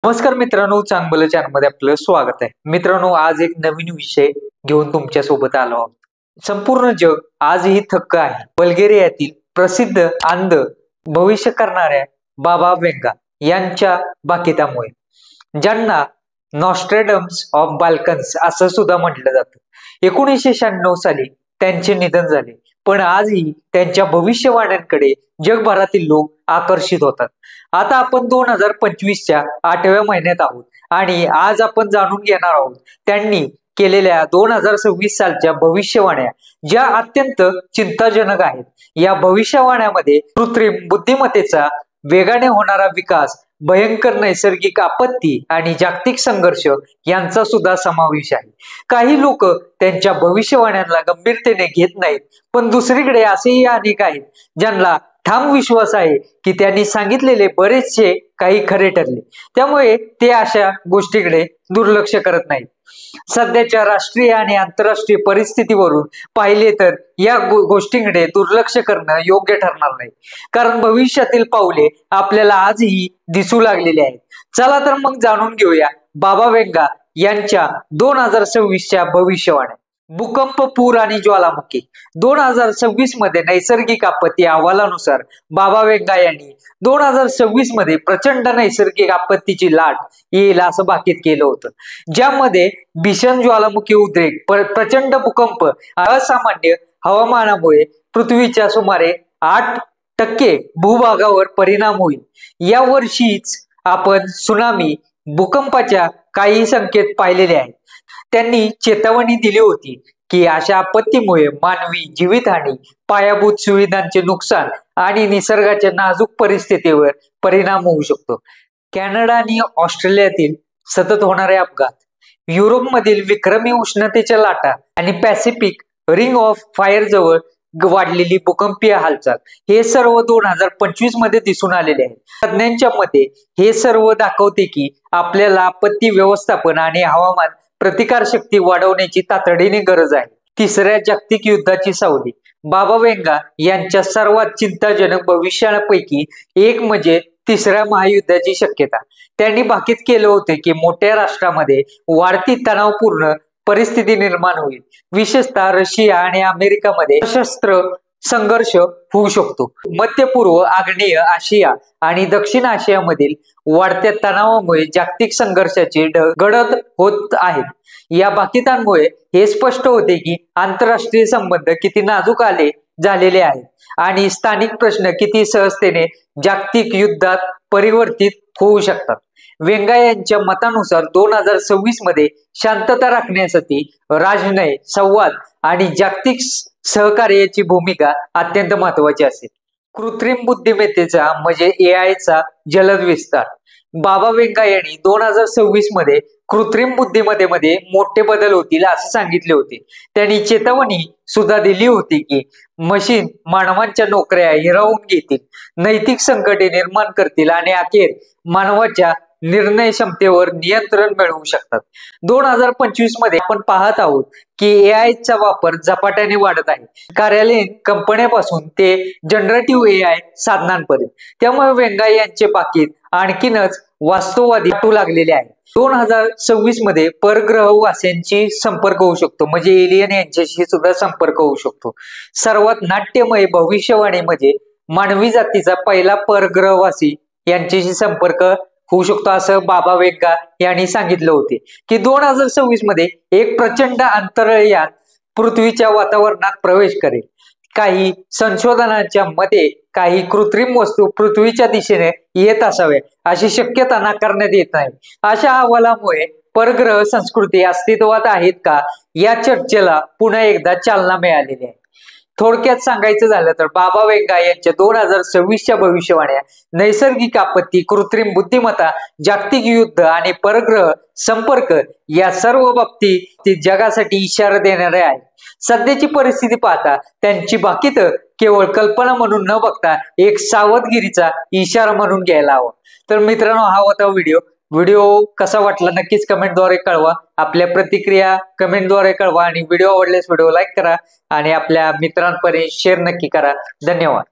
नमस्कार मित्रांनो, चांगलं चॅनलमध्ये आपलं स्वागत आहे. मित्रांनो, आज एक नवीन विषय घेऊन तुमच्या सोबत आलो आहोत. संपूर्ण जग आजही थक्क आहे बल्गेरियातील प्रसिद्ध अंध भविष्य करणाऱ्या बाबा वेंगा यांच्या बाकीतामुळे, ज्यांना नॉस्ट्रॅडम्स ऑफ बाल्कन्स असं सुद्धा म्हटलं जातं. 1996 साली त्यांचे निधन झाले, पण आजही त्यांच्या भविष्यवाण्यांकडे जगभरातील लोक आकर्षित होतात. आता आपण 2025च्या 8व्या महिन्यात आहोत आणि आज आपण जाणून घेणार आहोत त्यांनी केलेल्या 2026 सालच्या भविष्यवाण्या, ज्या अत्यंत चिंताजनक आहेत. या भविष्यवाण्यामध्ये कृत्रिम बुद्धिमत्तेचा वेगाने होणारा विकास, भयंकर नैसर्गिक आपत्ती आणि जागतिक संघर्ष यांचा सुद्धा समावेश आहे. काही लोक त्यांच्या भविष्यवाण्यांना गंभीरतेने घेत नाहीत, पण दुसरीकडे असेही अनेक आहेत ज्यांना ठाम विश्वास आहे की त्यांनी सांगितलेले बरेचसे काही खरे ठरले. त्यामुळे ते अशा गोष्टीकडे दुर्लक्ष करत नाहीत. सध्याच्या राष्ट्रीय आणि आंतरराष्ट्रीय परिस्थितीवरून पाहिले तर या गोष्टींकडे दुर्लक्ष करणं योग्य ठरणार नाही, कारण भविष्यातील पावले आपल्याला आजही दिसू लागलेले आहेत. चला तर मग जाणून घेऊया बाबा वेंगा यांच्या 2026च्या भविष्यवाण्या. भूकंप, पूर आणि ज्वालामुखी. 2026 मध्ये नैसर्गिक आपत्ती अहवालानुसार बाबा वेंगा यांनी 2026 मध्ये प्रचंड नैसर्गिक आपत्तीची लाट येईल असं भाकीत केलं होतं, ज्यामध्ये भीषण ज्वालामुखी उद्रेक, प्रचंड भूकंप, असामान्य हवामानामुळे पृथ्वीच्या सुमारे 8% भूभागावर परिणाम होईल. या वर्षीच आपण सुनामी, भूकंपाच्या काही संकेत पाहिलेले आहेत. त्यांनी चेतावणी दिली होती की अशा आपत्तीमुळे मानवी जीवितहानी, पायाभूत सुविधांचे नुकसान आणि निसर्गाच्या नाजूक परिस्थितीवर परिणाम होऊ शकतो. कॅनडा आणि ऑस्ट्रेलियातील सतत होणारे अपघात, युरोपमधील विक्रमी उष्णतेच्या लाटा आणि पॅसिफिक रिंग ऑफ फायर जवळ वाढलेली भूकंपीय हालचाल, हे सर्व 2025 मध्ये दिसून आलेले आहे. तज्ञांच्या मते हे सर्व दाखवते की आपल्याला आपत्ती व्यवस्थापन आणि हवामान प्रतिकारशक्ती वाढवण्याची तातडीने गरज आहे. तिसऱ्या जागतिक युद्धाची सावली. बाबा वेंगा यांच्या सर्वात चिंताजनक भविष्यापैकी एक म्हणजे तिसऱ्या महायुद्धाची शक्यता. त्यांनी भाकीत केले होते की मोठ्या राष्ट्रामध्ये वाढती तणावपूर्ण परिस्थिती निर्माण होईल. विशेषतः रशिया आणि अमेरिकामध्ये सशस्त्र संघर्ष होऊ शकतो. मध्य पूर्व, आग्नेय आशिया आणि दक्षिण आशियामधील वाढत्या तणावामुळे जागतिक संघर्षाची गडद होत आहेत. या भाकितांमुळे हे स्पष्ट होते की आंतरराष्ट्रीय संबंध किती नाजूक झालेले आहेत आणि स्थानिक प्रश्न किती सहजतेने जागतिक युद्धात परिवर्तित होऊ शकतात. वेंगा यांच्या मतानुसार 2026 मध्ये शांतता राखण्यासाठी राजनय, संवाद आणि जागतिक सहकार्याची भूमिका अत्यंत महत्वाची असेल. कृत्रिम बुद्धिमत्तेचा म्हणजे एआयचा जलद विस्तार. बाबा वेंगा यांनी 2026 मध्ये कृत्रिम बुद्धिमत्तेमध्ये मोठे बदल होतील असे सांगितले होते. त्यांनी चेतावणी सुद्धा दिली होती की मशीन मानवांच्या नोकऱ्या हिरावून घेतील, नैतिक संकटे निर्माण करतील आणि अखेर मानवाच्या निर्णय क्षमतेवर नियंत्रण मिळवू शकतात. 2025 मध्ये आपण पाहत आहोत की एआयचा वापर झपाट्याने वाढत आहे, कार्यालयीन कंपन्यांपासून ते जनरेटिव्ह एआय साधनांपर्यंत. त्यामुळे वेंगा यांचे पाकीट आणखीनच वास्तववादी वाटू लागलेले आहे. 2026 मध्ये परग्रहवासीयांशी संपर्क होऊ शकतो, म्हणजे एलियन यांच्याशी सुद्धा संपर्क होऊ शकतो. सर्वात नाट्यमय भविष्यवाणी म्हणजे मानवी जातीचा पहिला परग्रहवासी यांच्याशी संपर्क होऊ शकतो असं बाबा वेंगा यांनी सांगितलं होते की 2026 मध्ये एक प्रचंड अंतराळयान पृथ्वीच्या वातावरणात प्रवेश करेल. काही संशोधनांच्या मते काही कृत्रिम वस्तू पृथ्वीच्या दिशेने येत असाव्या अशी शक्यता नाकारण्यात येत नाही. अशा अहवालामुळे परग्रह संस्कृती अस्तित्वात आहेत का या चर्चेला पुन्हा एकदा चालना मिळालेली आहे. थोडक्यात सांगायचं झालं तर बाबा वेंगा यांच्या 2026च्या भविष्यवाण्या नैसर्गिक आपत्ती, कृत्रिम बुद्धिमत्ता, जागतिक युद्ध आणि परग्रह संपर्क या सर्व बाबतीत जगासाठी इशारा देणारे आहेत. सध्याची परिस्थिती पाहता त्यांची भाकीत केवळ कल्पना म्हणून न बघता एक सावधगिरीचा इशारा म्हणून घ्यायला हवा. तर मित्रांनो, हा होता व्हिडिओ कसा वाटला नक्कीच कमेंटद्वारे कळवा. आपल्या प्रतिक्रिया कमेंटद्वारे कळवा आणि व्हिडिओ आवडल्यास व्हिडिओ लाईक करा आणि आपल्या मित्रांपर्यंत शेअर नक्की करा. धन्यवाद.